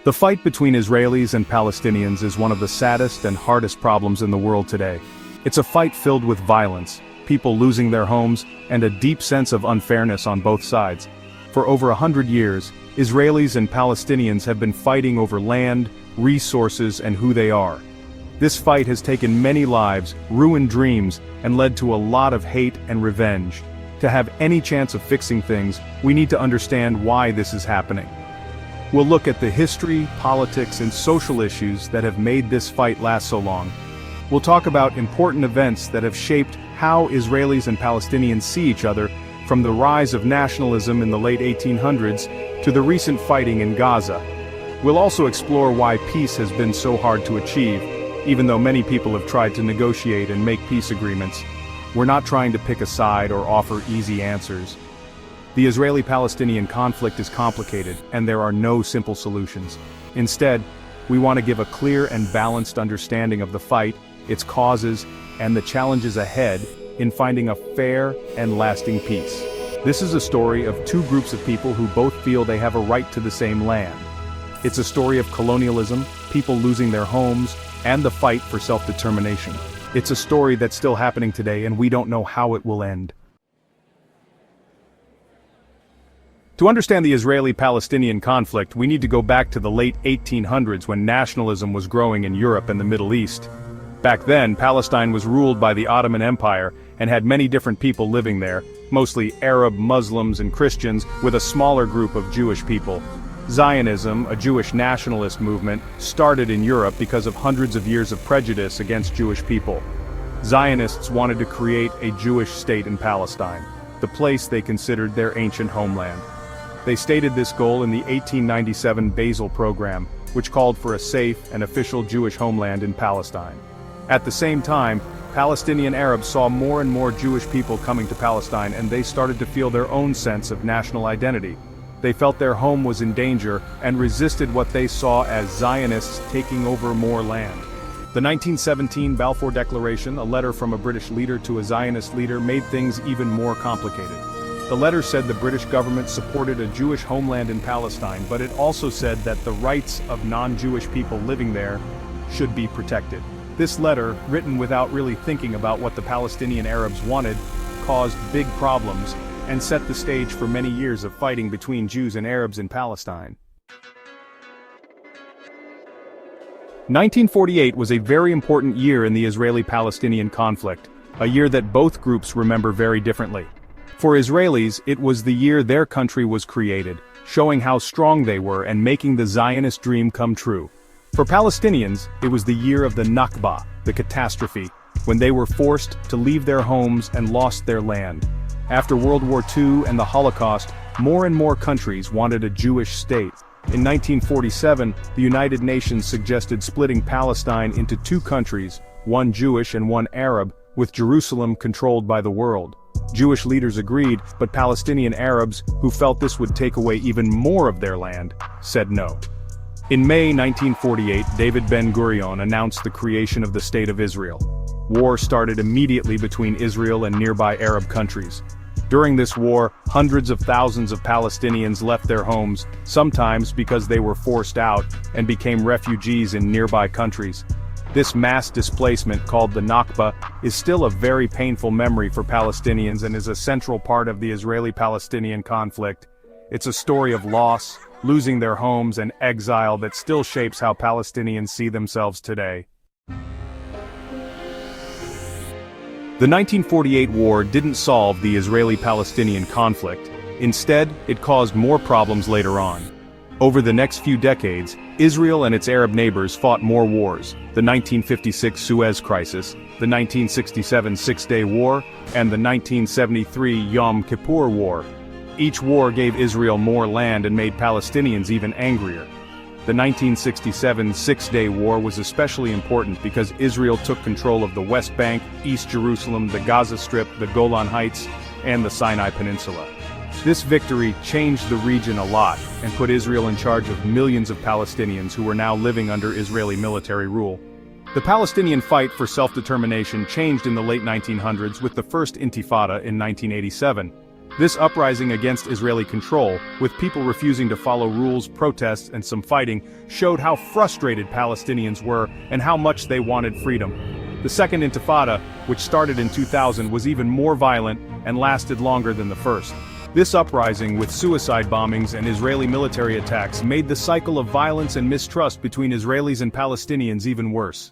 The fight between Israelis and Palestinians is one of the saddest and hardest problems in the world today. It's a fight filled with violence, people losing their homes, and a deep sense of unfairness on both sides. For over 100 years, Israelis and Palestinians have been fighting over land, resources, and who they are. This fight has taken many lives, ruined dreams, and led to a lot of hate and revenge. To have any chance of fixing things, we need to understand why this is happening. We'll look at the history, politics, and social issues that have made this fight last so long. We'll talk about important events that have shaped how Israelis and Palestinians see each other, from the rise of nationalism in the late 1800s to the recent fighting in Gaza. We'll also explore why peace has been so hard to achieve, even though many people have tried to negotiate and make peace agreements. We're not trying to pick a side or offer easy answers. The Israeli-Palestinian conflict is complicated, and there are no simple solutions. Instead, we want to give a clear and balanced understanding of the fight, its causes, and the challenges ahead in finding a fair and lasting peace. This is a story of two groups of people who both feel they have a right to the same land. It's a story of colonialism, people losing their homes, and the fight for self-determination. It's a story that's still happening today, and we don't know how it will end. To understand the Israeli-Palestinian conflict, we need to go back to the late 1800s when nationalism was growing in Europe and the Middle East. Back then, Palestine was ruled by the Ottoman Empire and had many different people living there, mostly Arab, Muslims, and Christians, with a smaller group of Jewish people. Zionism, a Jewish nationalist movement, started in Europe because of hundreds of years of prejudice against Jewish people. Zionists wanted to create a Jewish state in Palestine, the place they considered their ancient homeland. They stated this goal in the 1897 Basel Program, which called for a safe and official Jewish homeland in Palestine. At the same time, Palestinian Arabs saw more and more Jewish people coming to Palestine, and they started to feel their own sense of national identity. They felt their home was in danger and resisted what they saw as Zionists taking over more land. The 1917 Balfour Declaration, a letter from a British leader to a Zionist leader, made things even more complicated. The letter said the British government supported a Jewish homeland in Palestine, but it also said that the rights of non-Jewish people living there should be protected. This letter, written without really thinking about what the Palestinian Arabs wanted, caused big problems and set the stage for many years of fighting between Jews and Arabs in Palestine. 1948 was a very important year in the Israeli-Palestinian conflict, a year that both groups remember very differently. For Israelis, it was the year their country was created, showing how strong they were and making the Zionist dream come true. For Palestinians, it was the year of the Nakba, the catastrophe, when they were forced to leave their homes and lost their land. After World War II and the Holocaust, more and more countries wanted a Jewish state. In 1947, the United Nations suggested splitting Palestine into two countries, one Jewish and one Arab, with Jerusalem controlled by the world. Jewish leaders agreed, but Palestinian Arabs, who felt this would take away even more of their land, said no. In May 1948, David Ben-Gurion announced the creation of the State of Israel. War started immediately between Israel and nearby Arab countries. During this war, hundreds of thousands of Palestinians left their homes, sometimes because they were forced out, and became refugees in nearby countries. This mass displacement, called the Nakba, is still a very painful memory for Palestinians and is a central part of the Israeli-Palestinian conflict. It's a story of loss, losing their homes, and exile that still shapes how Palestinians see themselves today. The 1948 war didn't solve the Israeli-Palestinian conflict. Instead, it caused more problems later on. Over the next few decades, Israel and its Arab neighbors fought more wars: the 1956 Suez Crisis, the 1967 Six-Day War, and the 1973 Yom Kippur War. Each war gave Israel more land and made Palestinians even angrier. The 1967 Six-Day War was especially important because Israel took control of the West Bank, East Jerusalem, the Gaza Strip, the Golan Heights, and the Sinai Peninsula. This victory changed the region a lot and put Israel in charge of millions of Palestinians who were now living under Israeli military rule. The Palestinian fight for self-determination changed in the late 1900s with the First Intifada in 1987. This uprising against Israeli control, with people refusing to follow rules, protests, and some fighting, showed how frustrated Palestinians were and how much they wanted freedom. The Second Intifada, which started in 2000, was even more violent and lasted longer than the first. This uprising, with suicide bombings and Israeli military attacks, made the cycle of violence and mistrust between Israelis and Palestinians even worse.